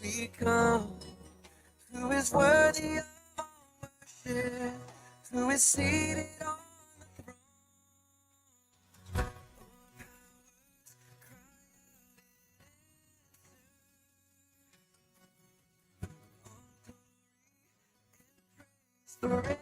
we come, who is worthy of our worship, who is seated on the throne.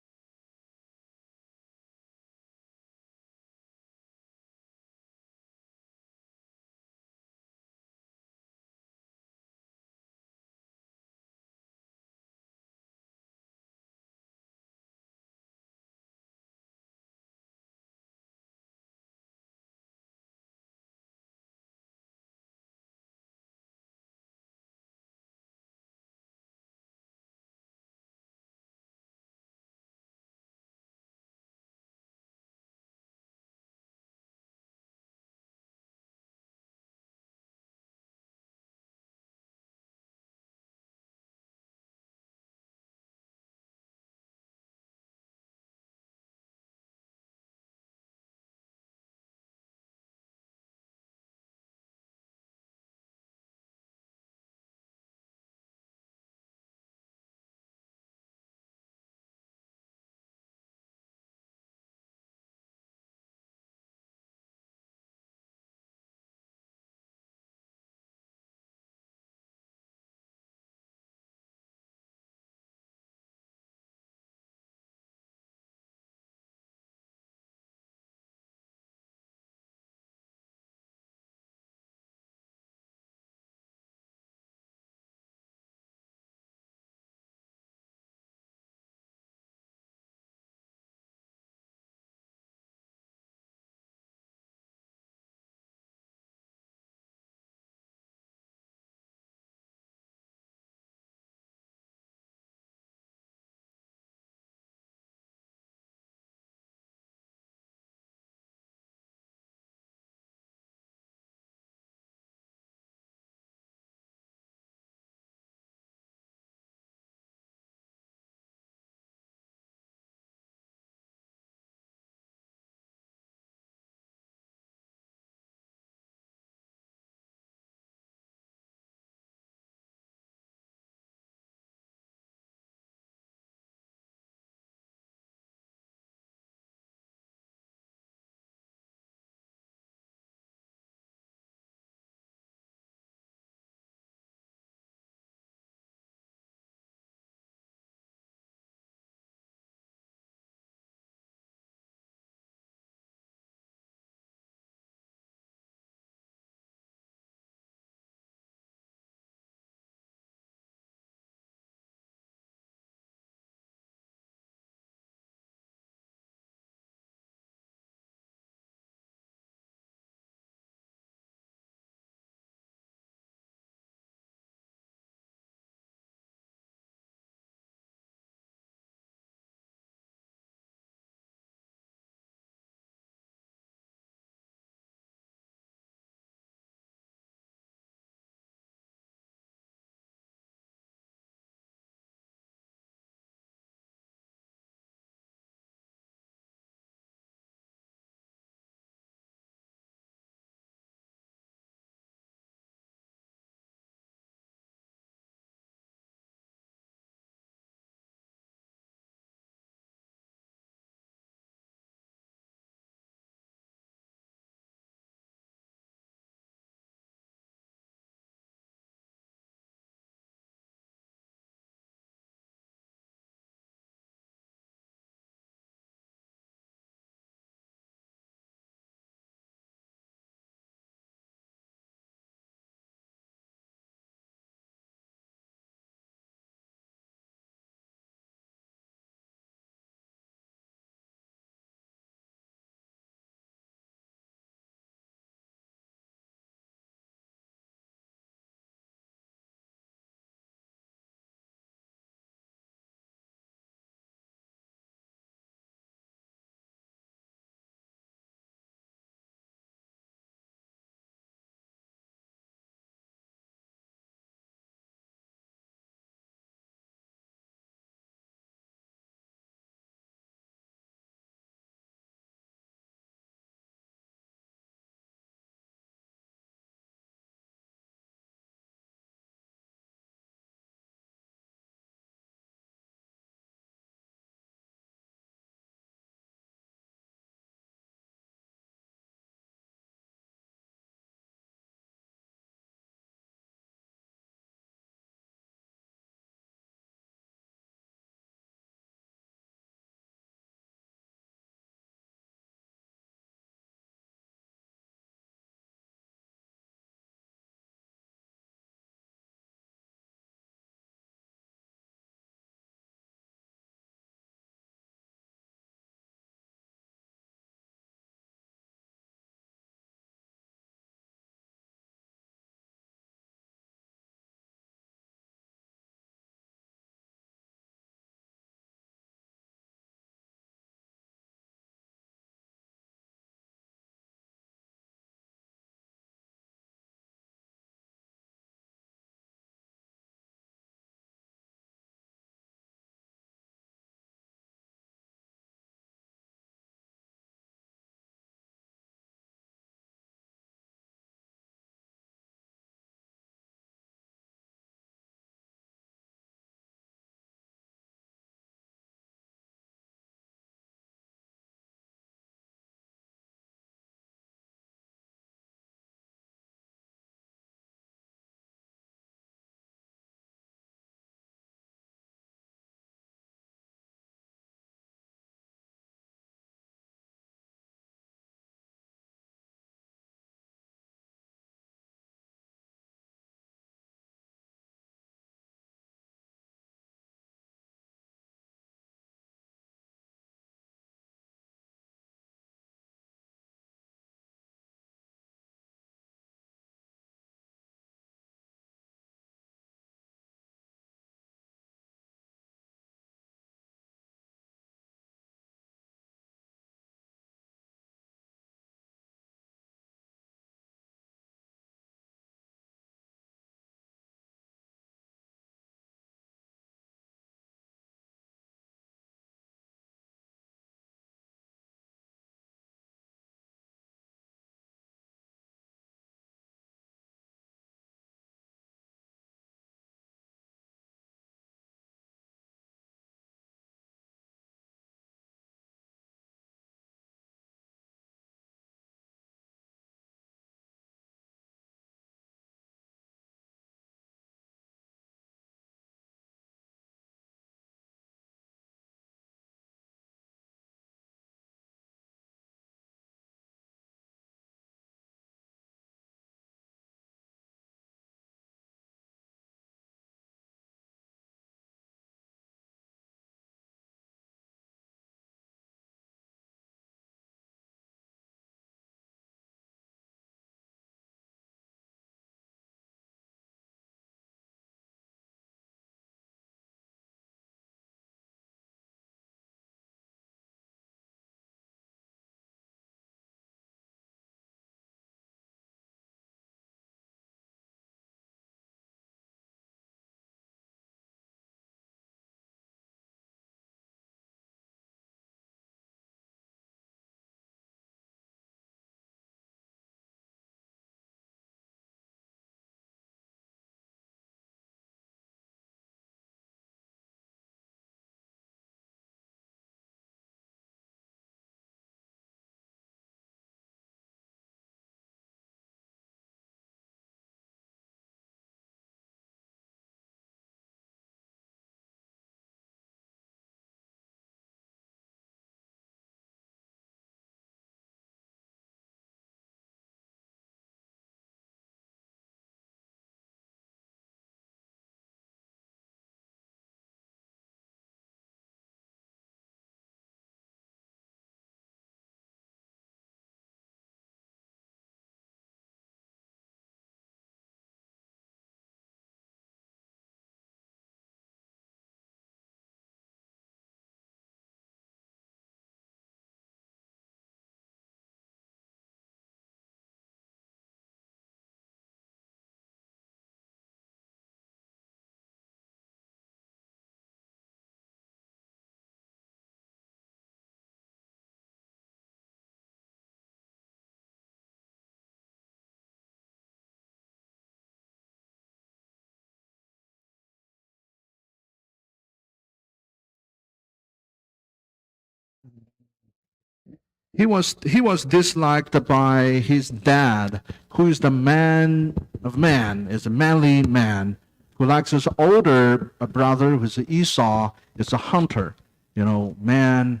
he was disliked by his dad, who is the man of man, is a manly man, who likes his older brother, who's Esau, is a hunter, man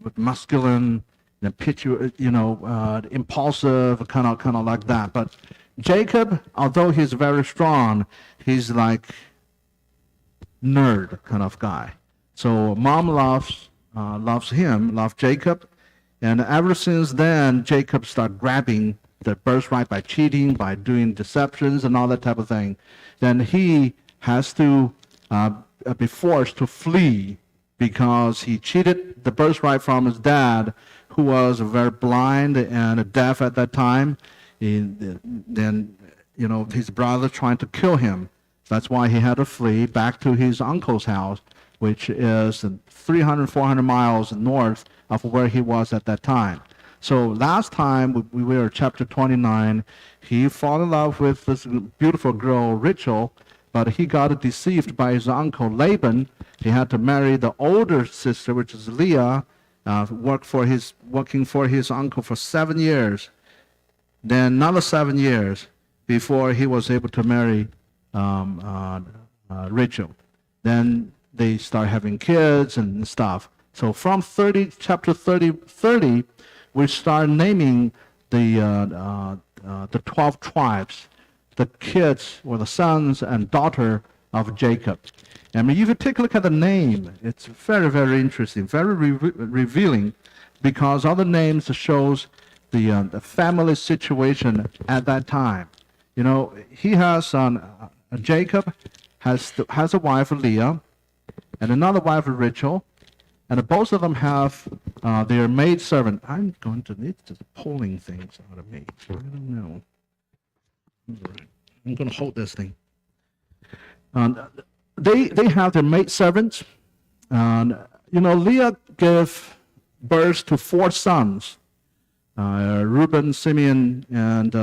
with masculine, impulsive, kind of like that. But Jacob, although he's very strong, he's like nerd kind of guy. So mom loves Jacob, and ever since then, Jacob started grabbing the birthright by cheating, by doing deceptions and all that type of thing. Then he has to be forced to flee because he cheated the birthright from his dad, who was very blind and deaf at that time. Then, his brother trying to kill him. That's why he had to flee back to his uncle's house, which is 300, 400 miles north of where he was at that time. So last time we were chapter 29, he fell in love with this beautiful girl, Rachel, but he got deceived by his uncle Laban. He had to marry the older sister, which is Leah, working for his uncle for 7 years. Then another 7 years before he was able to marry Rachel. Then they start having kids and stuff. So from chapter 30, we start naming the 12 tribes, the kids or the sons and daughter of Jacob. I mean, if you take a look at the name, it's very, very interesting, very revealing, because all the names shows the family situation at that time. He has Jacob has a wife, Leah, and another wife, Rachel, and both of them have their maid servant. I'm going to need just pulling things out of me. I don't know. I'm going to hold this thing. They have their maid servants. Leah gave birth to 4 sons: Reuben, Simeon, and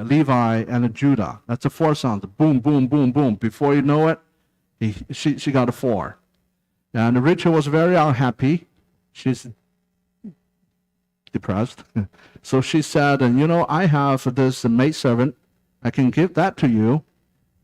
Levi, and Judah. That's the 4 sons. Boom, boom, boom, boom. Before you know it, she got a 4. And Rachel was very unhappy. She's depressed. So she said, I have this maidservant. I can give that to you.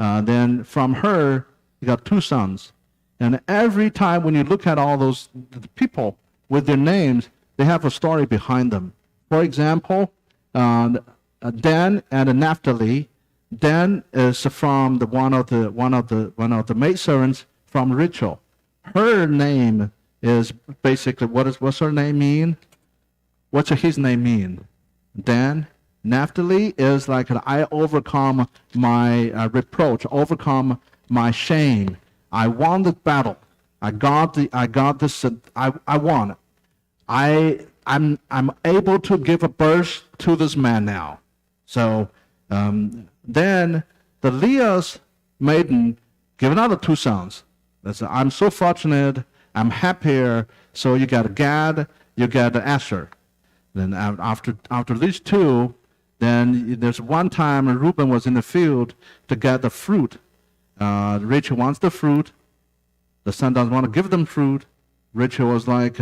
Then from her, you got 2 sons. And every time when you look at all those people with their names, they have a story behind them. For example, Dan and Naphtali. Dan is from one of the maidservants from Rachel. Her name is basically what's her name mean? What's his name mean? Dan. Naphtali is like I overcome my reproach, overcome my shame. I won the battle. I got this. I won. I'm able to give a birth to this man now. So then the Leah's maiden gave another 2 sons. That's I'm so fortunate. I'm happier. So you got Gad, you got Asher. Then after these 2, then there's one time Reuben was in the field to get the fruit. Rachel wants the fruit. The son doesn't want to give them fruit. Rachel was like,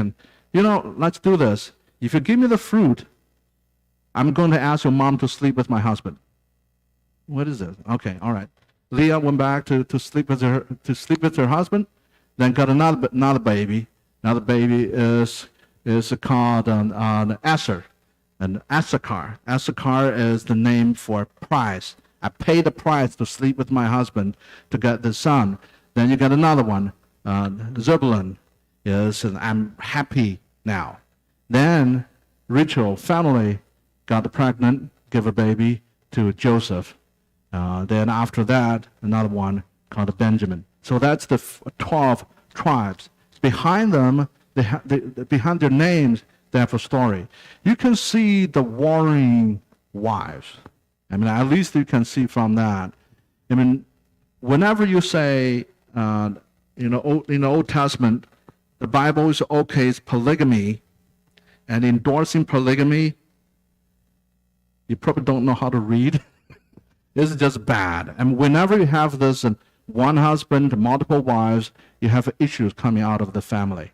let's do this. If you give me the fruit, I'm going to ask your mom to sleep with my husband. What is this? Okay, all right. Leah went back to sleep with her husband, then got another baby. Another baby is called Asher, and Issachar. Issachar is the name for price. I paid the price to sleep with my husband to get the son. Then you got another one, Zebulun. Yes, and I'm happy now. Then Rachel finally got pregnant, gave a baby to Joseph. Then after that, another one called Benjamin. So that's the 12 tribes. Behind them, behind their names, they have a story. You can see the warring wives. I mean, at least you can see from that. I mean, whenever you say, in the Old Testament, the Bible is okays polygamy, and endorsing polygamy, you probably don't know how to read. This is just bad. And whenever you have this one husband, multiple wives, you have issues coming out of the family.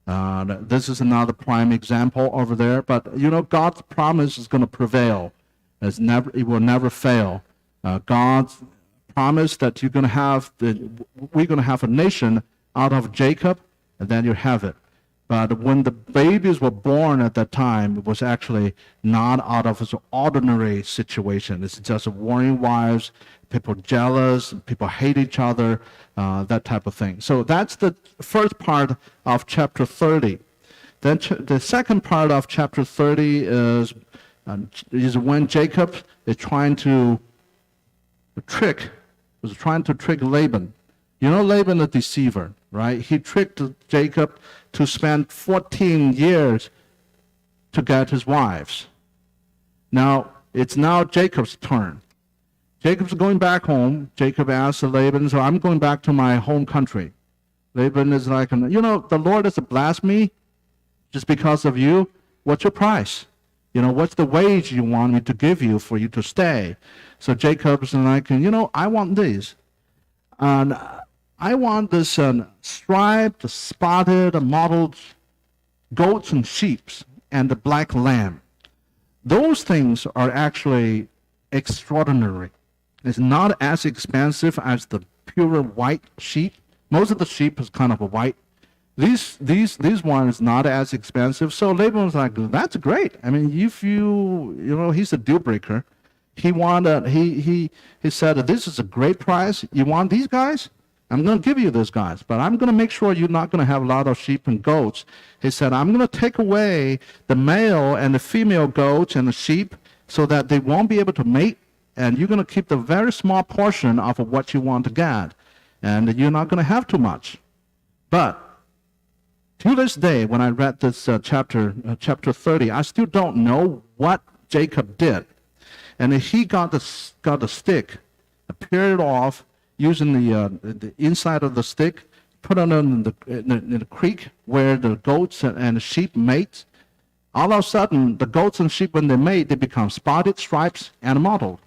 This is another prime example over there. But God's promise is going to prevail. It will never fail. God's promise that we're going to have a nation out of Jacob, and then you have it. But when the babies were born at that time, it was actually not out of an ordinary situation. It's just warring wives, people jealous, people hate each other, that type of thing. So that's the first part of chapter 30. Then the second part of chapter 30 is when Jacob is trying to trick Laban. Laban the deceiver, right? He tricked Jacob to spend 14 years to get his wives. Now, it's now Jacob's turn. Jacob's going back home. Jacob asks Laban, so I'm going back to my home country. Laban is like, the Lord has blessed me just because of you. What's your price? What's the wage you want me to give you for you to stay? So Jacob's like, I want these. And I want this striped, spotted, mottled goats and sheep and the black lamb. Those things are actually extraordinary. It's not as expensive as the pure white sheep. Most of the sheep is kind of a white. These ones not as expensive. So Laban was like, that's great. I mean, if he's a deal breaker. He said, this is a great price. You want these guys? I'm going to give you those guys, but I'm going to make sure you're not going to have a lot of sheep and goats. He said, I'm going to take away the male and the female goats and the sheep so that they won't be able to mate, and you're going to keep the very small portion of what you want to get, and you're not going to have too much. But to this day, when I read this chapter 30, I still don't know what Jacob did. And he got the stick, pared it off, using the inside of the stick, put it in the creek where the goats and the sheep mate. All of a sudden, the goats and sheep, when they mate, they become spotted, stripes, and mottled.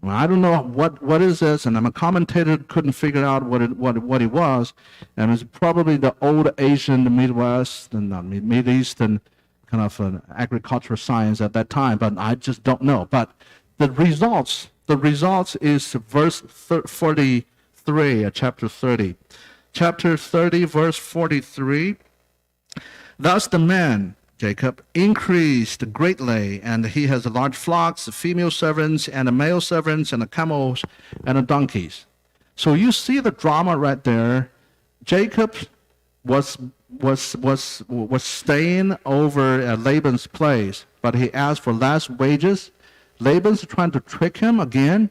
Well, I don't know what is this, and I'm a commentator, couldn't figure out what it was, and it's probably the old Asian, the Midwest, and Middle Eastern kind of an agricultural science at that time, but I just don't know. But the results is verse 43, chapter 30. Chapter 30, verse 43. Thus the man, Jacob, increased greatly, and he has large flocks, female servants, and male servants, and camels, and donkeys. So you see the drama right there. Jacob was staying over at Laban's place, but he asked for less wages. Laban's trying to trick him again,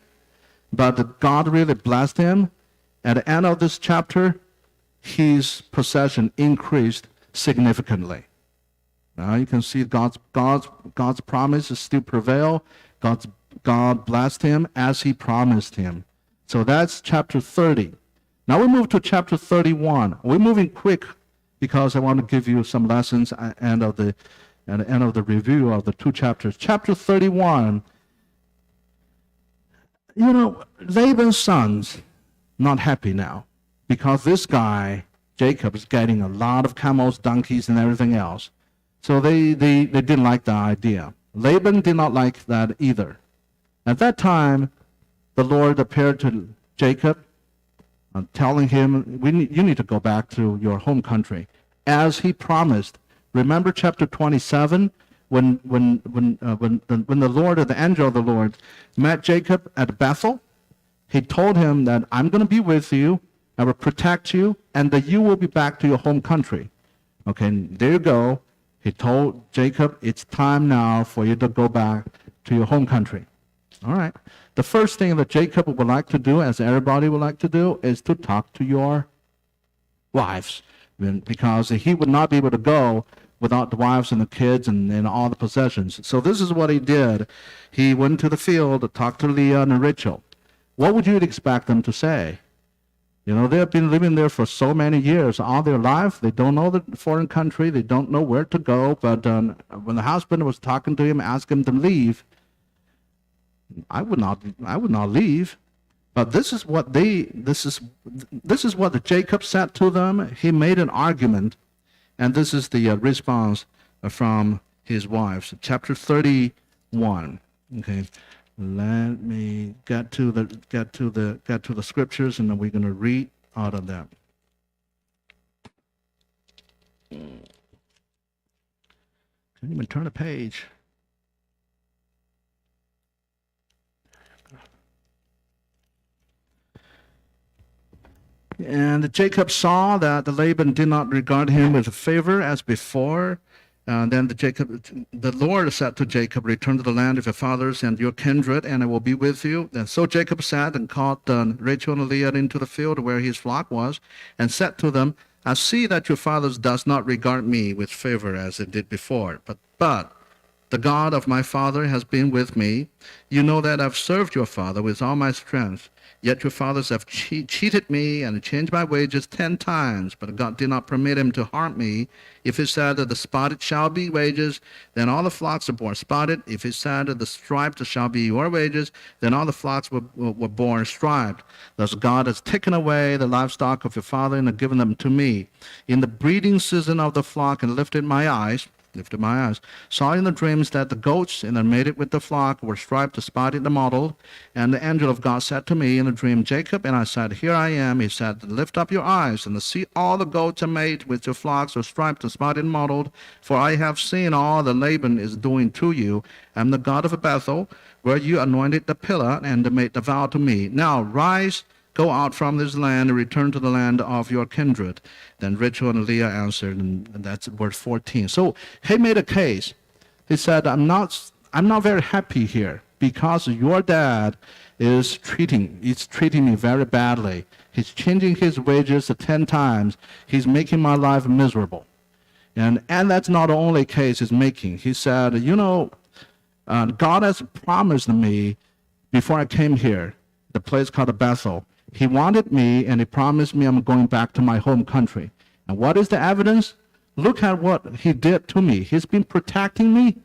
but God really blessed him. At the end of this chapter, his possession increased significantly. Now you can see God's promises still prevail. God blessed him as he promised him. So that's chapter 30. Now we move to chapter 31. We're moving quick because I want to give you some lessons at the end of the review of the two chapters. Chapter 31. Laban's sons not happy now because this guy Jacob is getting a lot of camels, donkeys, and everything else. So they didn't like the idea. Laban did not like that either. At that time, the Lord appeared to Jacob, telling him, you need to go back to your home country, as he promised. Remember chapter 27, when the Lord, or the angel of the Lord, met Jacob at Bethel? He told him that I'm going to be with you, I will protect you, and that you will be back to your home country. Okay, there you go. He told Jacob, it's time now for you to go back to your home country. All right. The first thing that Jacob would like to do, as everybody would like to do, is to talk to your wives, because he would not be able to go without the wives and the kids and all the possessions. So this is what he did. He went to the field to talk to Leah and Rachel. What would you expect them to say? They have been living there for so many years, all their life. They don't know the foreign country. They don't know where to go. But when the husband was talking to him, asking him to leave, I would not leave. But this is what Jacob said to them. He made an argument. And this is the response from his wives. Chapter 31. Okay, let me get to the scriptures, and then we're going to read out of them. Can't even turn a page. And Jacob saw that Laban did not regard him with favor as before. Then the Lord said to Jacob, "Return to the land of your fathers and your kindred, and I will be with you." And so Jacob sat and called Rachel and Leah into the field where his flock was, and said to them, "I see that your fathers does not regard me with favor as it did before, but the God of my father has been with me. You know that I've served your father with all my strength. Yet your fathers have cheated me and changed my wages 10 times, but God did not permit him to harm me. If he said that the spotted shall be wages, then all the flocks are born spotted. If he said that the striped shall be your wages, then all the flocks were born striped. Thus God has taken away the livestock of your father and has given them to me. In the breeding season of the flock, and lifted my eyes, saw in the dreams that the goats and the mated with the flock were striped, spotted, and mottled. And the angel of God said to me in the dream, "Jacob," and I said, "Here I am." He said, "Lift up your eyes and see all the goats and mated with your flocks are striped, and spotted, and mottled. For I have seen all that Laban is doing to you. I am the God of Bethel, where you anointed the pillar and made the vow to me. Now rise, go out from this land and return to the land of your kindred." Then Rachel and Leah answered, and that's verse 14. So he made a case. He said, I'm not very happy here because your dad is treating me very badly. He's changing his wages 10 times. He's making my life miserable. And that's not the only case he's making. He said, God has promised me before I came here, the place called Bethel. He wanted me, and he promised me I'm going back to my home country. And what is the evidence? Look at what he did to me. He's been protecting me.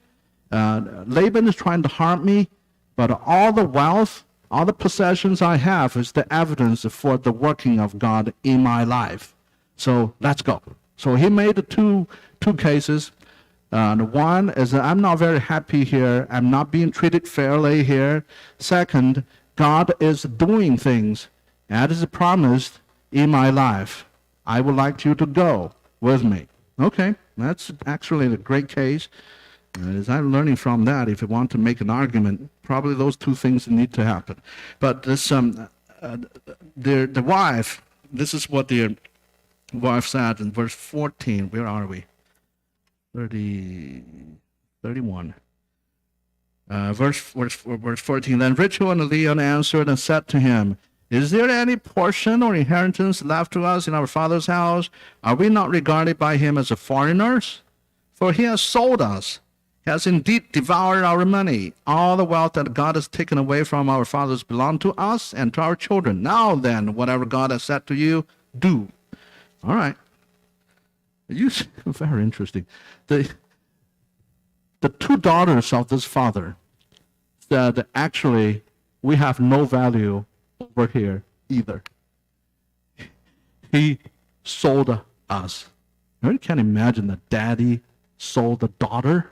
Laban is trying to harm me, but all the wealth, all the possessions I have is the evidence for the working of God in my life. So let's go. So he made two cases. One is that I'm not very happy here. I'm not being treated fairly here. Second, God is doing things as promised in my life. I would like you to go with me. Okay, that's actually a great case. As I'm learning from that, if you want to make an argument, probably those two things need to happen. But this, the wife, this is what the wife said in verse 14. Where are we? 31. Verse 14. Then Rachel and Leah answered and said to him, "Is there any portion or inheritance left to us in our father's house? Are we not regarded by him as foreigners? For he has sold us, has indeed devoured our money. All the wealth that God has taken away from our fathers belong to us and to our children. Now then, whatever God has said to you, do." All right. Very interesting. The two daughters of this father said, actually, we have no value over here either. He sold us. You can't imagine that daddy sold the daughter.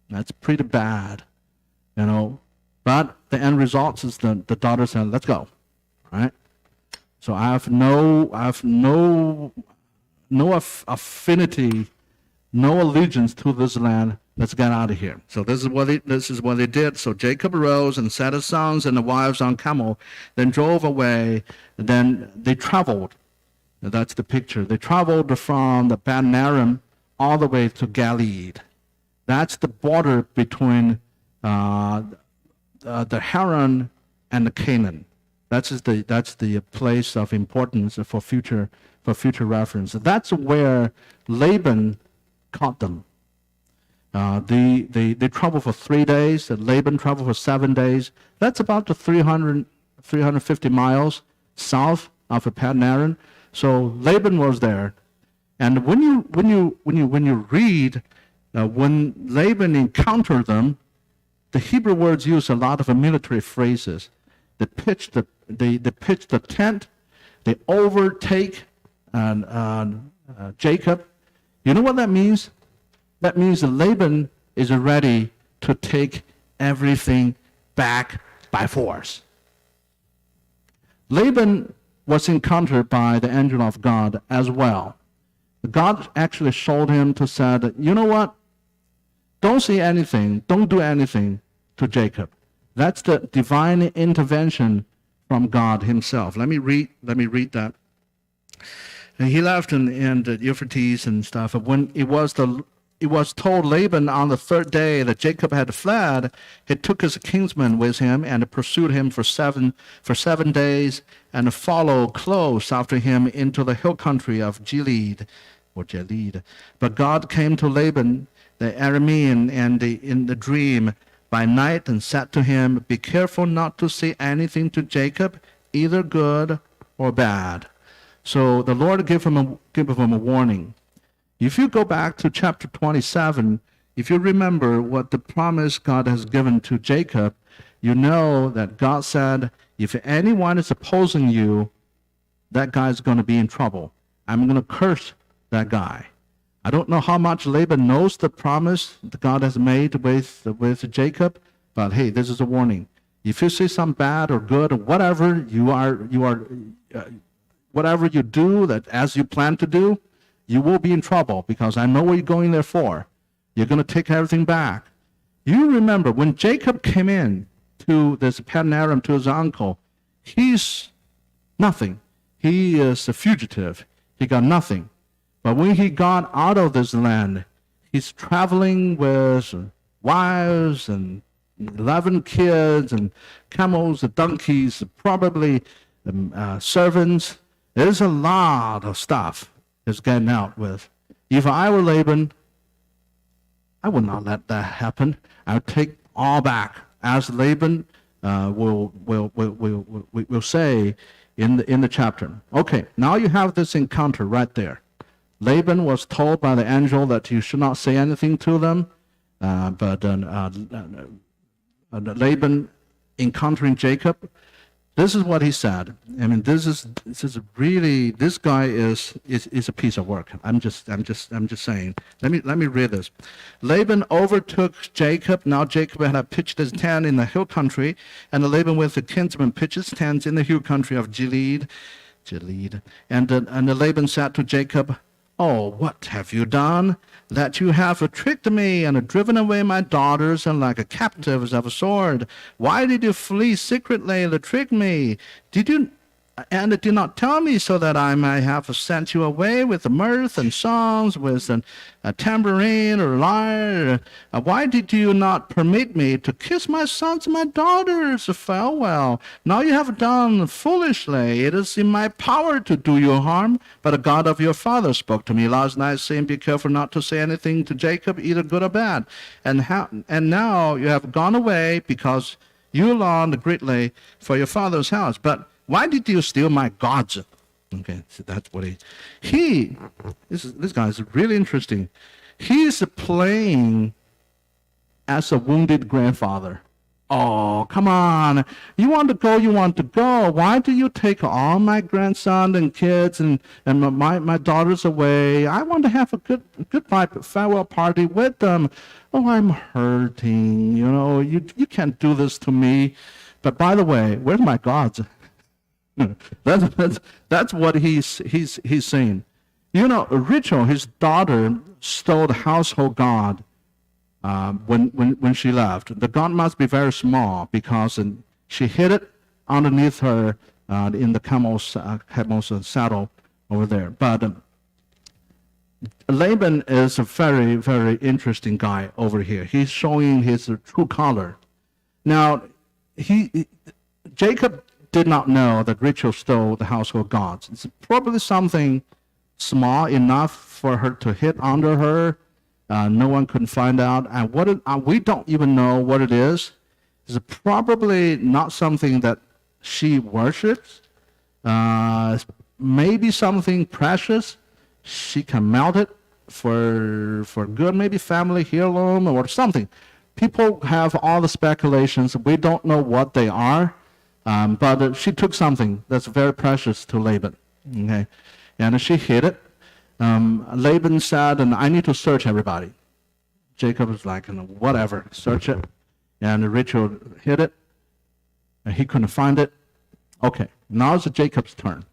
That's pretty bad, But the end result is the daughter said, "Let's go," right? So I have no affinity, no allegiance to this land. Let's get out of here. So this is what they did. So Jacob arose and set his sons and the wives on camel, then drove away. Then they traveled. That's the picture. They traveled from the Padan Aram all the way to Galilee. That's the border between the Haran and the Canaan. That's the place of importance for future reference. That's where Laban caught them. They traveled for 3 days. Laban traveled for 7 days. That's about 350 miles south of Padan Aram. So Laban was there, and when you read when Laban encountered them, the Hebrew words use a lot of military phrases. They pitch the tent. They overtake Jacob, You know what that means? That means that Laban is ready to take everything back by force. Laban was encountered by the angel of God as well. God actually showed him to say, you know what? Don't say anything, don't do anything to Jacob. That's the divine intervention from God himself. Let me read that. And he left in the Euphrates and stuff. When it was told Laban on the third day that Jacob had fled, he took his kinsmen with him and pursued him for 7 days and followed close after him into the hill country of Gilead or Gilead. But God came to Laban the Aramean in the dream by night and said to him, be careful not to say anything to Jacob, either good or bad. So the Lord gave him a warning. If you go back to chapter 27, if you remember what the promise God has given to Jacob, you know that God said, if anyone is opposing you, that guy is going to be in trouble. I'm going to curse that guy. I don't know how much Laban knows the promise that God has made with Jacob, but hey, this is a warning. If you say some bad or good or whatever whatever you do that as you plan to do, you will be in trouble because I know what you're going there for. You're going to take everything back. You remember when Jacob came in to this Paddan Aram to his uncle, he's nothing. He is a fugitive. He got nothing. But when he got out of this land, he's traveling with wives and 11 kids and camels and donkeys, probably servants. There's a lot of stuff he's getting out with. If I were Laban, I would not let that happen. I would take all back, as Laban will say in the chapter. Okay, now you have this encounter right there. Laban was told by the angel that you should not say anything to them, but Laban encountering Jacob, this is what he said. I mean, this is really, this guy is a piece of work. I'm just saying. Let me read this. Laban overtook Jacob. Now Jacob had pitched his tent in the hill country, and Laban with the kinsmen pitched his tents in the hill country of Gilead. And Laban said to Jacob, oh, what have you done? That you have tricked me and driven away my daughters and like a captives of a sword. Why did you flee secretly and trick me? Did not tell me so that I might have sent you away with mirth and songs, with a tambourine or lyre? Why did you not permit me to kiss my sons and my daughters farewell? Now you have done foolishly. It is in my power to do you harm. But the God of your father spoke to me last night, saying, be careful not to say anything to Jacob, either good or bad. And now you have gone away because you longed greatly for your father's house. But why did you steal my gods? Okay, so that's what this guy is really interesting. He's playing as a wounded grandfather. Oh, come on. You want to go. Why do you take all my grandson and kids and my daughters away? I want to have a goodbye farewell party with them. Oh, I'm hurting. You know, you can't do this to me. But by the way, where's my gods? That's what he's saying. You know, Rachel, his daughter, stole the household god when she left. The god must be very small because she hid it underneath her in the camel's saddle over there. But Laban is a very, very interesting guy over here. He's showing his true color. Now, Jacob did not know that Rachel stole the household gods. It's probably something small enough for her to hit under her. No one could find out. And we don't even know what it is. It's probably not something that she worships. Maybe something precious. She can melt it for good, maybe family heirloom or something. People have all the speculations. We don't know what they are. But she took something that's very precious to Laban, okay? And she hid it. Laban said, and I need to search everybody. Jacob was like, whatever, search it. And Rachel hid it, and he couldn't find it. Okay, now it's Jacob's turn.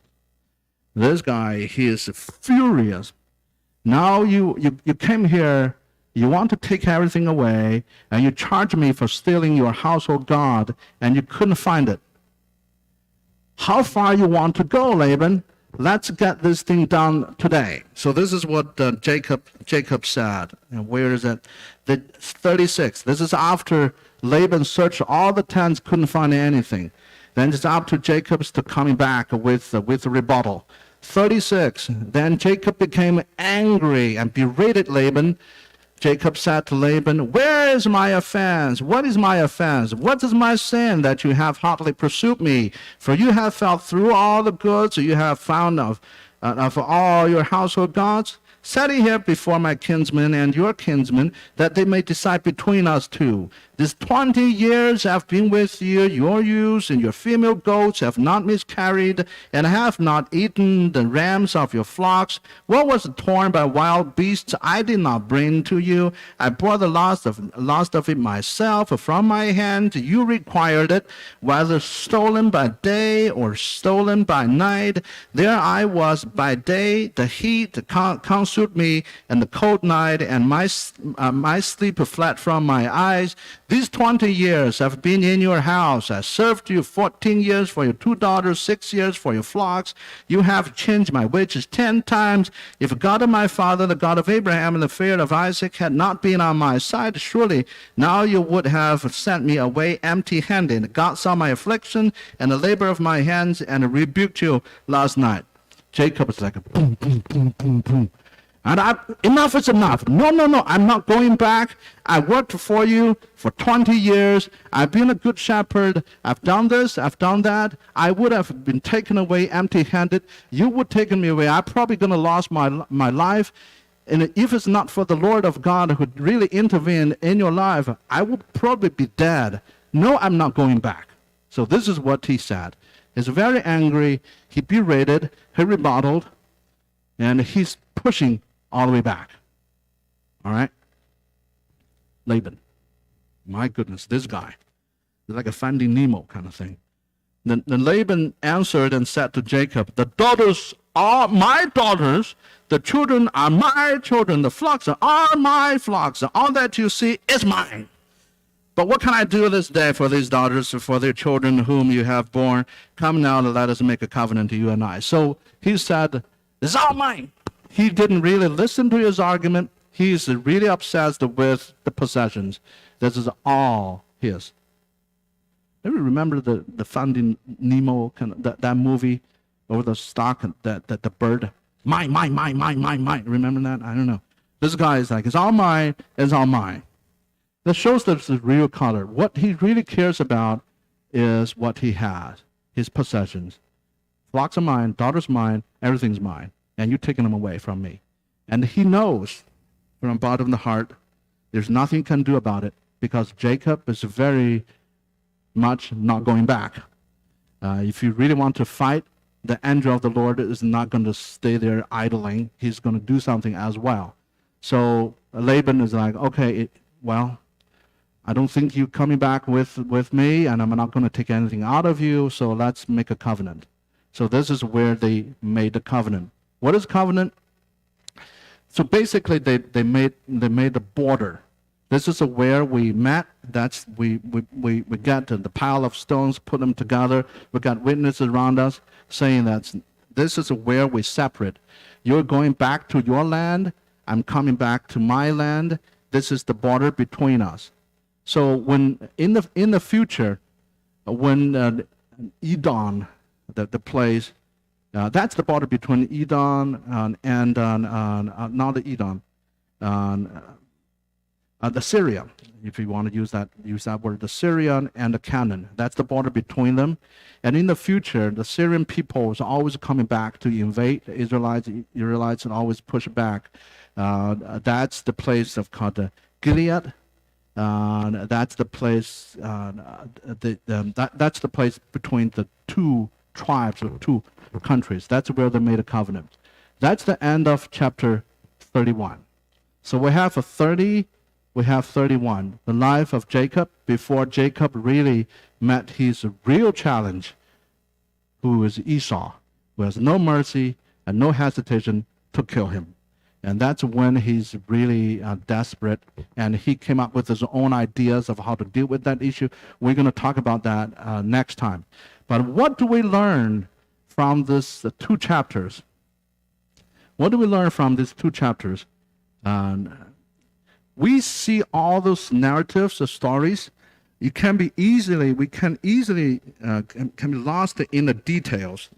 This guy, he is furious. Now you came here, you want to take everything away, and you charge me for stealing your household god, and you couldn't find it. How far you want to go, Laban? Let's get this thing done today. So this is what Jacob said. And where is it? The 36. This is after Laban searched all the tents, couldn't find anything. Then it's up to Jacob's to coming back with a rebuttal. 36. Then Jacob became angry and berated Laban. Jacob said to Laban, "Where is my offense? What is my offense? What is my sin that you have hotly pursued me? For you have felt through all the goods you have found of all your household gods. Set it here before my kinsmen and your kinsmen, that they may decide between us two. These 20 years I have been with you, your ewes and your female goats have not miscarried, and have not eaten the rams of your flocks. What was torn by wild beasts I did not bring to you. I bore the loss of it myself from my hand. You required it, whether stolen by day or stolen by night. There I was by day, the heat consumed me, and the cold night, and my sleep fled from my eyes. These 20 years I've been in your house. I served you 14 years for your 2 daughters, 6 years for your flocks. You have changed my wages 10 times. If God of my father, the God of Abraham, and the fear of Isaac had not been on my side, surely now you would have sent me away empty-handed. God saw my affliction and the labor of my hands, and rebuked you last night." Jacob is like, boom, boom, boom, boom, boom. And enough is enough. No, I'm not going back. I worked for you for 20 years. I've been a good shepherd. I've done this, I've done that. I would have been taken away empty-handed. You would take me away. I'm probably going to lose my life. And if it's not for the Lord of God who really intervened in your life, I would probably be dead. No, I'm not going back. So this is what he said. He's very angry. He berated. He rebutted. And he's pushing all the way back. All right? Laban. My goodness, this guy. He's like a Finding Nemo kind of thing. Then Laban answered and said to Jacob, "The daughters are my daughters, the children are my children, the flocks are my flocks, all that you see is mine. But what can I do this day for these daughters, for their children whom you have borne? Come now and let us make a covenant to you and I." So he said, "It's all mine." He didn't really listen to his argument. He's really obsessed with the possessions. This is all his. Maybe remember the Finding Nemo, that movie over the stock, that the bird, mine. Remember that? I don't know. This guy is like, it's all mine, it's all mine. That shows that it's real color. What he really cares about is what he has, his possessions. Flocks are mine, daughters mine, everything's mine. And you're taking them away from me. And he knows from the bottom of the heart, there's nothing he can do about it, because Jacob is very much not going back. If you really want to fight, the angel of the Lord is not going to stay there idling. He's going to do something as well. So Laban is like, okay, I don't think you're coming back with me, and I'm not going to take anything out of you, so let's make a covenant. So this is where they made the covenant. What is covenant? So basically, they made a border. This is where we met. That's we got the pile of stones, put them together. We got witnesses around us saying that this is where we separate. You're going back to your land. I'm coming back to my land. This is the border between us. So when in the future, when Edom, the place. That's the border between Edom and not the Edom, the Syria, if you want to use that word, the Syrian and the Canaan. That's the border between them. And in the future, the Syrian people is always coming back to invade the Israelites. Israelites and always push back. That's the place called Gilead. That's the place. That's the place between the two tribes or two countries. That's where they made a covenant. That's the end of chapter 31. So we have a 30, we have 31. The life of Jacob before Jacob really met his real challenge, who is Esau, who has no mercy and no hesitation to kill him. And that's when he's really desperate, and he came up with his own ideas of how to deal with that issue. We're going to talk about that next time. But what do we learn from this two chapters? What do we learn from these two chapters? We see all those narratives, the stories. We can easily can be lost in the details.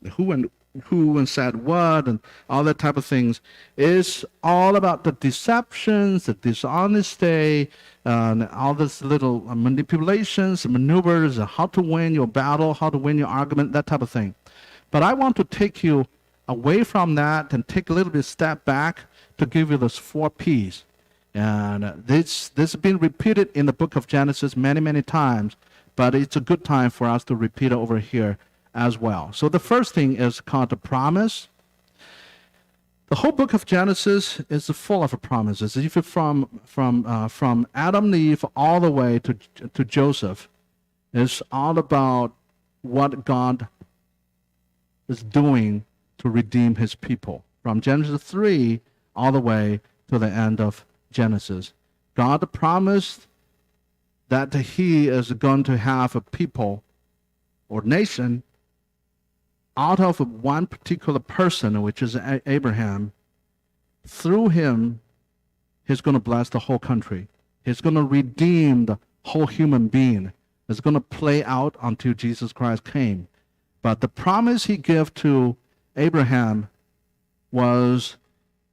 Who and said what and all that type of things. Is all about the deceptions, the dishonesty, and all this little manipulations, maneuvers, how to win your battle, how to win your argument, that type of thing. But I want to take you away from that and take a little bit step back to give you those 4 P's. And this has been repeated in the book of Genesis many, many times, but it's a good time for us to repeat it over here as well. So the first thing is called the promise. The whole book of Genesis is full of promises. Even from Adam and Eve all the way to Joseph, it's all about what God is doing to redeem his people. From Genesis 3 all the way to the end of Genesis. God promised that he is going to have a people or nation out of one particular person, which is Abraham. Through him, he's going to bless the whole country. He's going to redeem the whole human being. It's going to play out until Jesus Christ came. But the promise he gave to Abraham was,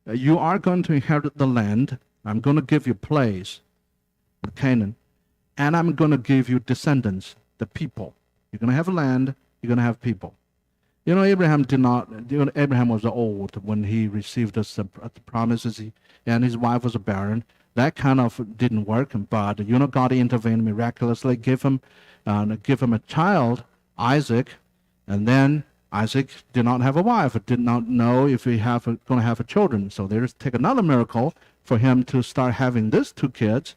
you are going to inherit the land. I'm going to give you a place, Canaan, and I'm going to give you descendants, the people. You're going to have land, you're going to have people. You know, Abraham was old when he received the promises, and his wife was barren. That kind of didn't work, but God intervened miraculously, give him a child, Isaac, and then Isaac did not have a wife, did not know if he going to have children. So there's take another miracle for him to start having these 2 kids.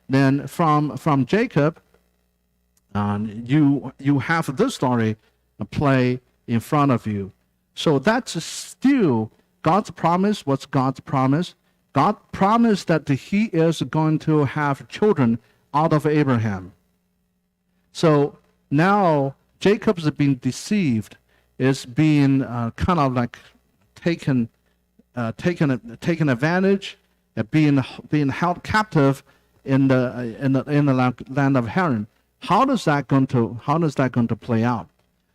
Then from Jacob, you have this story play in front of you. So that's still God's promise. What's God's promise? God promised that he is going to have children out of Abraham. So now Jacob's been deceived, is being kind of like taken advantage, being held captive in the land of Haran. How is that going to play out?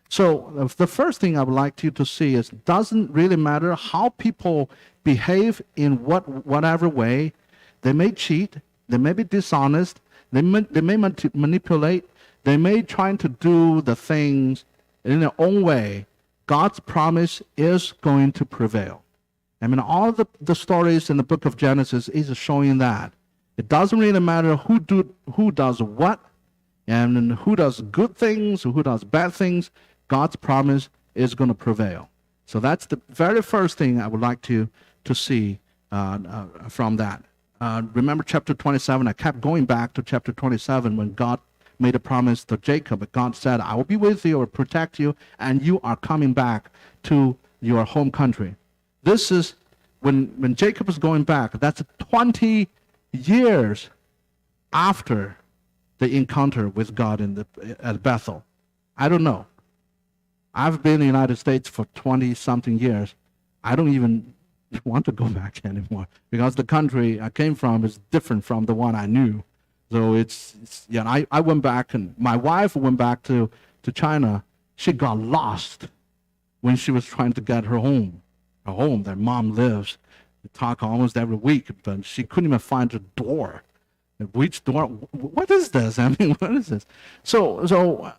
So the first thing I would like you to see is it doesn't really matter how people behave in whatever way. They may cheat, they may be dishonest, they may manipulate, they may try to do the things in their own way. God's promise is going to prevail. I mean, all the stories in the book of Genesis is showing that. It doesn't really matter who does what, and who does good things, who does bad things. God's promise is going to prevail. So that's the very first thing I would like to see from that. Remember chapter 27, I kept going back to chapter 27 when God made a promise to Jacob. God said, I will be with you, or protect you, and you are coming back to your home country. This is when Jacob is going back. That's 20 years after the encounter with God at Bethel. I don't know. I've been in the United States for 20-something years. I don't even want to go back anymore because the country I came from is different from the one I knew. So I went back, and my wife went back to China. She got lost when she was trying to get her home that mom lives. We talk almost every week, but she couldn't even find the door. Which door? What is this? I mean, what is this? So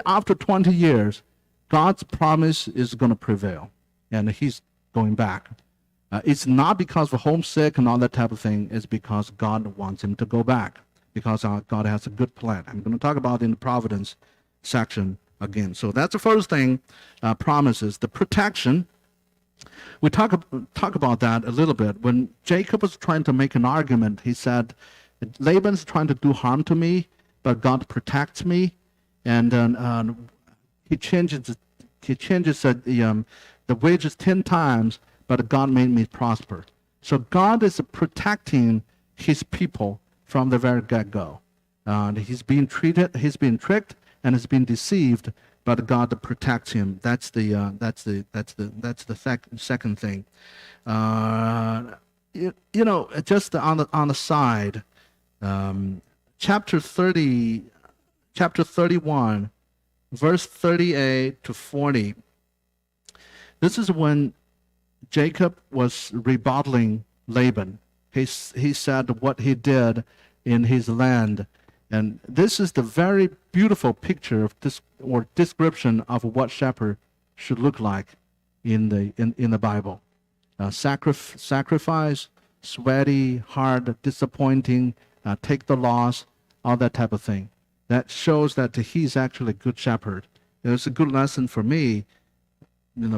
after 20 years, God's promise is going to prevail, and he's going back. It's not because of homesick and all that type of thing. It's because God wants him to go back, because God has a good plan. I'm going to talk about it in the providence section again. So that's the first thing, promises. The protection. We talk about that a little bit. When Jacob was trying to make an argument, he said, Laban's trying to do harm to me, but God protects me. And he changes the wages 10 times, but God made me prosper. So God is protecting his people from the very get-go. He's being tricked, and he's been deceived, but God protects him. That's the second thing. Just on the side, chapter 31, verse 38 to 40. This is when Jacob was rebuttaling Laban. He said what he did in his land. And this is the very beautiful picture of this, or description of what shepherd should look like in the Bible. Sacrifice, sweaty, hard, disappointing, take the loss, all that type of thing. That shows that he's actually a good shepherd. It's a good lesson for me.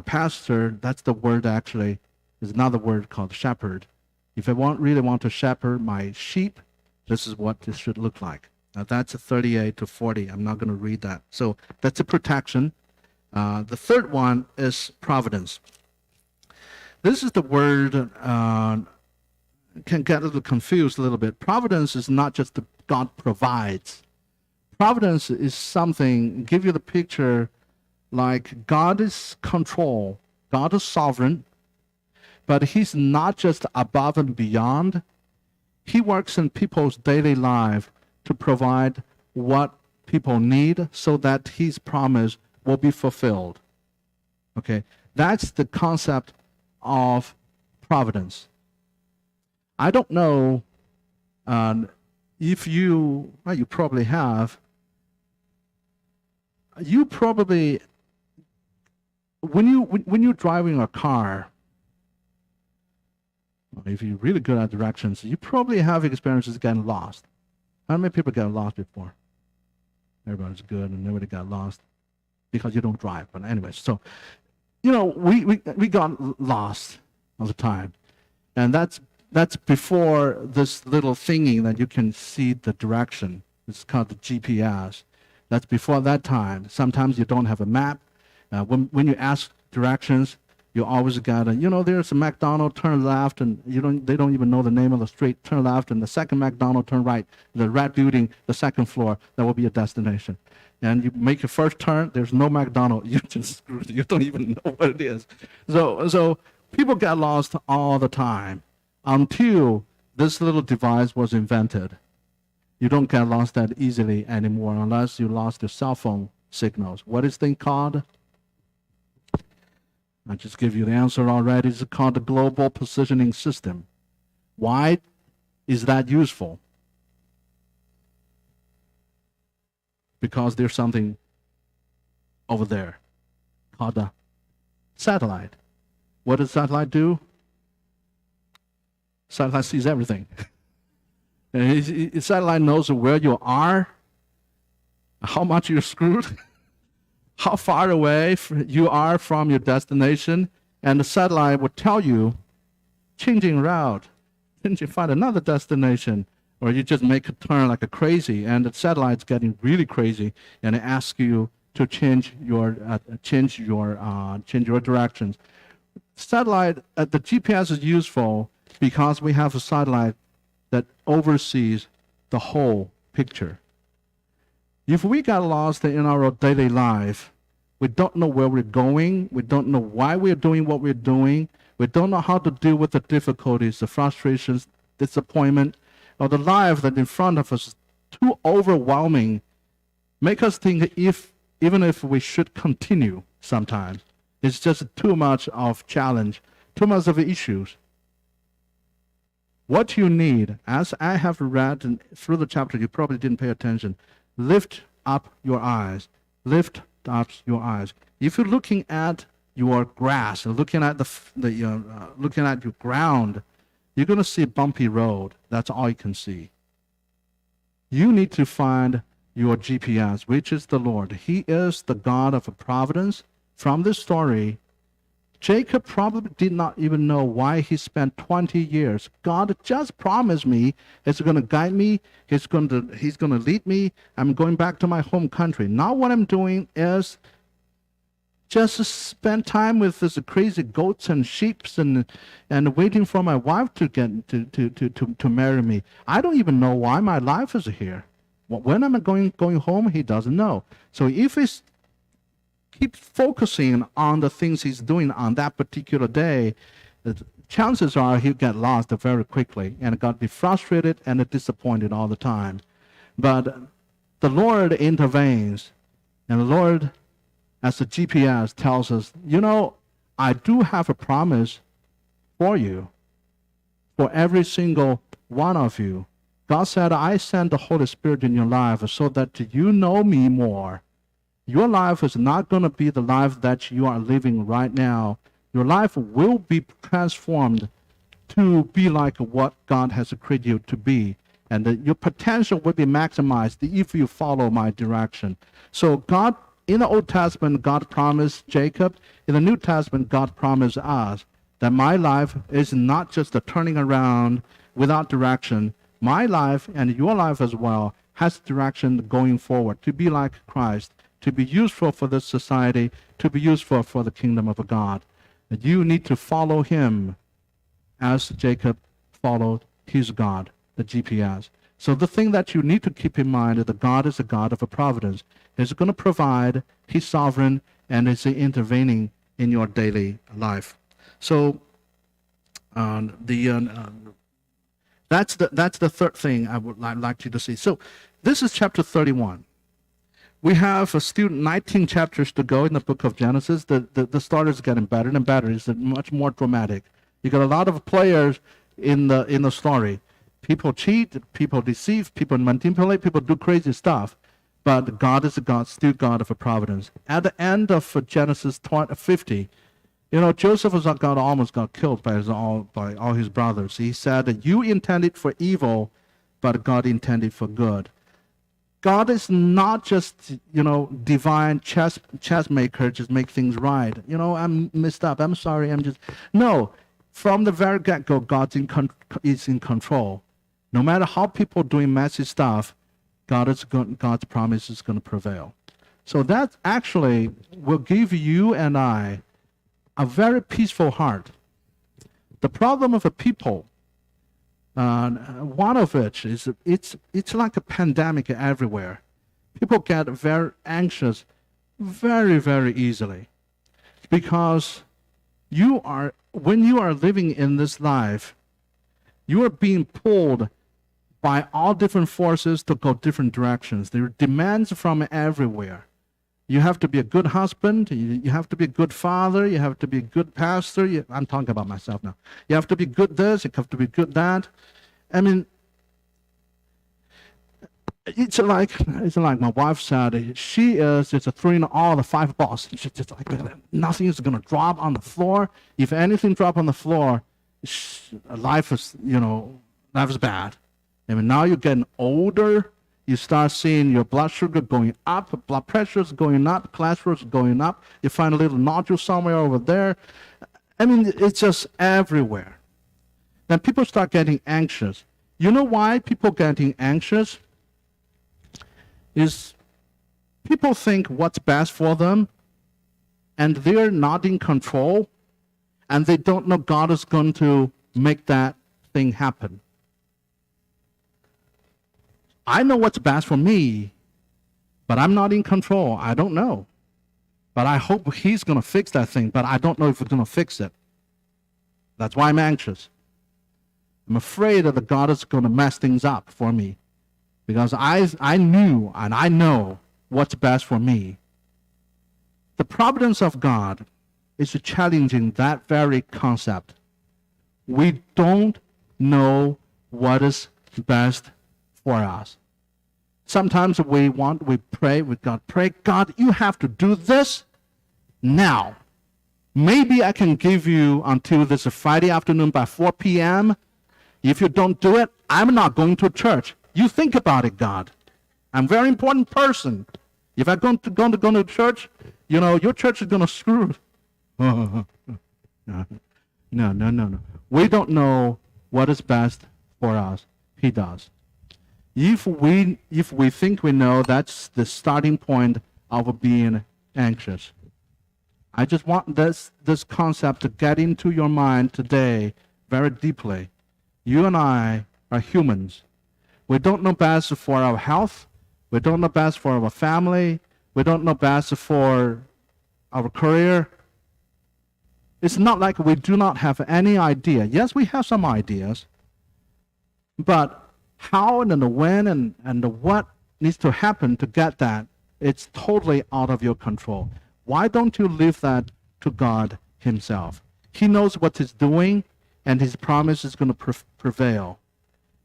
Pastor, that's the word actually, is another word called shepherd. If I really want to shepherd my sheep, this is what this should look like. Now that's a 38 to 40. I'm not going to read that. So that's a protection. The third one is providence. This is the word, can get a little confused a little bit. Providence is not just the God provides. Providence is something, give you the picture like God is control, God is sovereign, but he's not just above and beyond. He works in people's daily life to provide what people need so that his promise will be fulfilled. Okay, that's the concept of providence. I don't know if you probably have. You probably, when you're driving a car, if you're really good at directions, you probably have experiences getting lost. How many people got lost before? Everybody's good, and nobody got lost because you don't drive. But anyway, so we got lost all the time, and that's before this little thingy that you can see the direction. It's called the GPS. That's before that time. Sometimes you don't have a map. When you ask directions, you always gotta, there's a McDonald's, turn left, and they don't even know the name of the street. Turn left, and the second McDonald's, turn right. The red building, the second floor, that will be a destination. And you make your first turn, there's no McDonald's. You just screwed. You don't even know what it is. So people get lost all the time until this little device was invented. You don't get lost that easily anymore unless you lost your cell phone signals. What is this thing called? I just give you the answer already. It's called the Global Positioning System. Why is that useful? Because there's something over there called a satellite. What does satellite do? Satellite sees everything. And satellite knows where you are, how much you're screwed, how far away you are from your destination, and the satellite will tell you, changing route, didn't you find another destination? Or you just make a turn like a crazy, and the satellite's getting really crazy, and it asks you to change your directions. Satellite, the GPS is useful because we have a satellite that oversees the whole picture. If we got lost in our daily life, we don't know where we're going, we don't know why we're doing what we're doing, we don't know how to deal with the difficulties, the frustrations, disappointment, or the life that in front of us is too overwhelming, make us think even if we should continue sometimes. It's just too much of challenge, too much of issues. What you need, as I have read through the chapter, you probably didn't pay attention. Lift up your eyes. Lift up your eyes. If you're looking at your grass, looking at looking at your ground, you're going to see a bumpy road. That's all you can see. You need to find your GPS, which is the Lord. He is the God of providence. From this story, Jacob probably did not even know why he spent 20 years. God just promised me he's going to guide me, he's going to lead me. I'm going back to my home country. Now what I'm doing is just spend time with these crazy goats and sheep and waiting for my wife to get to marry me. I don't even know why my life is here. When am I going home? He doesn't know. So if he's keep focusing on the things he's doing on that particular day, the chances are he'll get lost very quickly and got be frustrated and disappointed all the time. But the Lord intervenes, and the Lord, as the GPS, tells us, I do have a promise for you, for every single one of you. God said, I send the Holy Spirit in your life so that you know me more. Your life is not going to be the life that you are living right now. Your life will be transformed to be like what God has created you to be. And your potential will be maximized if you follow my direction. So God, in the Old Testament, God promised Jacob. In the New Testament, God promised us that my life is not just a turning around without direction. My life and your life as well has direction going forward to be like Christ, to be useful for this society, to be useful for the kingdom of God. You need to follow him as Jacob followed his God, the GPS. So the thing that you need to keep in mind is that God is a God of a providence. He's going to provide, he's sovereign, and he's intervening in your daily life. So that's the third thing I would like you to see. So this is chapter 31. We have still 19 chapters to go in the book of Genesis. The start is getting better and better. It's much more dramatic. You got a lot of players in the story. People cheat, people deceive, people manipulate, people do crazy stuff. But God is still God of a providence. At the end of Genesis 50, Joseph almost got killed by all his brothers. He said that you intended for evil, but God intended for good. God is not just, divine chess maker, just make things right. I'm messed up. I'm sorry. No. From the very get-go, God is in control. No matter how people doing messy stuff, God's promise is going to prevail. So that actually will give you and I a very peaceful heart. The problem of a people, one of which is it's like a pandemic everywhere. People get very anxious very, very easily because when you are living in this life, you are being pulled by all different forces to go different directions. There are demands from everywhere. You have to be a good husband. You have to be a good father. You have to be a good pastor. I'm talking about myself now. You have to be good this. You have to be good that. I mean, it's like my wife said. She is just throwing all the 5 balls. She's just like nothing is going to drop on the floor. If anything drop on the floor, life is bad. I mean, now you're getting older. You start seeing your blood sugar going up, blood pressure is going up, cholesterol is going up. You find a little nodule somewhere over there. I mean, it's just everywhere. Then people start getting anxious. You know why people getting anxious? Is people think what's best for them, and they're not in control, and they don't know God is going to make that thing happen. I know what's best for me, but I'm not in control. I don't know. But I hope he's going to fix that thing, but I don't know if he's going to fix it. That's why I'm anxious. I'm afraid that God is going to mess things up for me because I knew and I know what's best for me. The providence of God is challenging that very concept. We don't know what is best for us. Sometimes we pray with God, God, you have to do this now. Maybe I can give you until this Friday afternoon by 4 p.m. If you don't do it, I'm not going to church. You think about it, God. I'm a very important person. If I'm going to go to church, your church is going to screw. No. We don't know what is best for us. He does. If we think we know, that's the starting point of being anxious. I just want this concept to get into your mind today very deeply. You and I are humans. We don't know best for our health. We don't know best for our family. We don't know best for our career. It's not like we do not have any idea. Yes, we have some ideas. But how and when and what needs to happen to get that, it's totally out of your control. Why don't you leave that to God himself? He knows what he's doing, and his promise is going to prevail.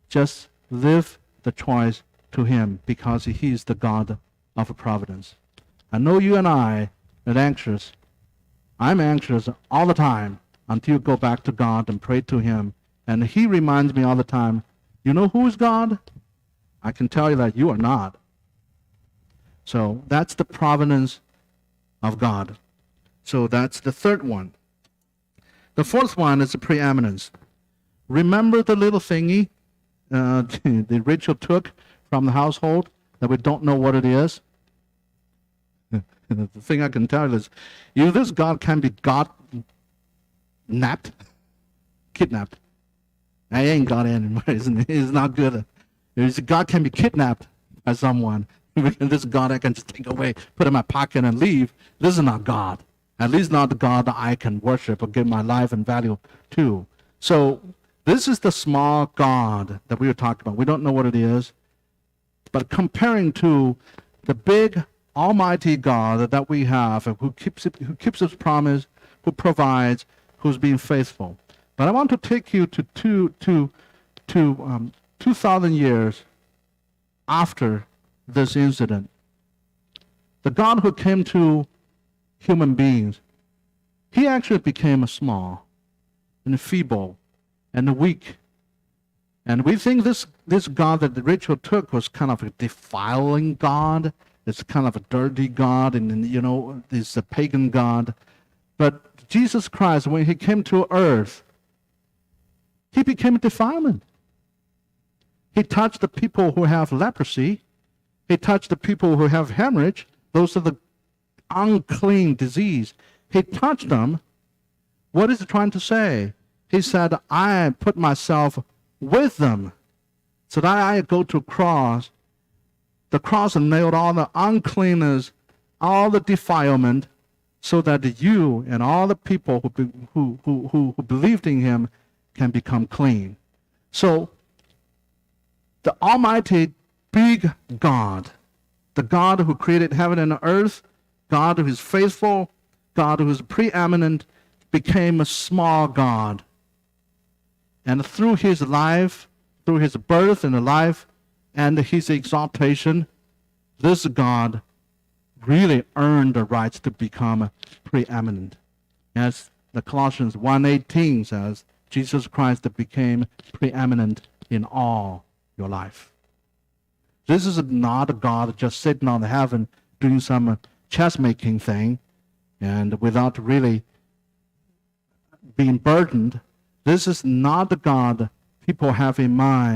Just leave the choice to him, because he is the God of providence. I know you and I are anxious. I'm anxious all the time until you go back to God and pray to him. And he reminds me all the time, you know who is God? I can tell you that you are not. So that's the providence of God. So that's the third one. The fourth one is the preeminence. Remember the little thingy that Rachel took from the household that we don't know what it is? The thing I can tell you is, this God can be kidnapped. I ain't God anymore, isn't it? It's not good. God can be kidnapped by someone. This God I can just take away, put in my pocket and leave. This is not God. At least not the God that I can worship or give my life and value to. So this is the small God that we were talking about. We don't know what it is. But comparing to the big almighty God that we have, who keeps his promise, who provides, who's being faithful. But I want to take you to 2,000 years after this incident. The God who came to human beings, he actually became small and feeble and weak. And we think this God that Rachel took was kind of a defiling God. It's kind of a dirty God, and it's a pagan God. But Jesus Christ, when he came to earth, he became a defilement. He touched the people who have leprosy. He touched the people who have hemorrhage. Those are the unclean disease. He touched them. What is he trying to say? He said, I put myself with them so that I go to the cross and nailed all the uncleanness, all the defilement, so that you and all the people who believed in him can become clean. So the almighty big God, the God who created heaven and earth, God who is faithful, God who is preeminent, became a small God. And through his life, through his birth and life and his exaltation, this God really earned the rights to become preeminent. As the Colossians 1:18 says, Jesus Christ became preeminent in all your life. This is not a God just sitting on heaven doing some chess-making thing and without really being burdened. This is not the God people have in mind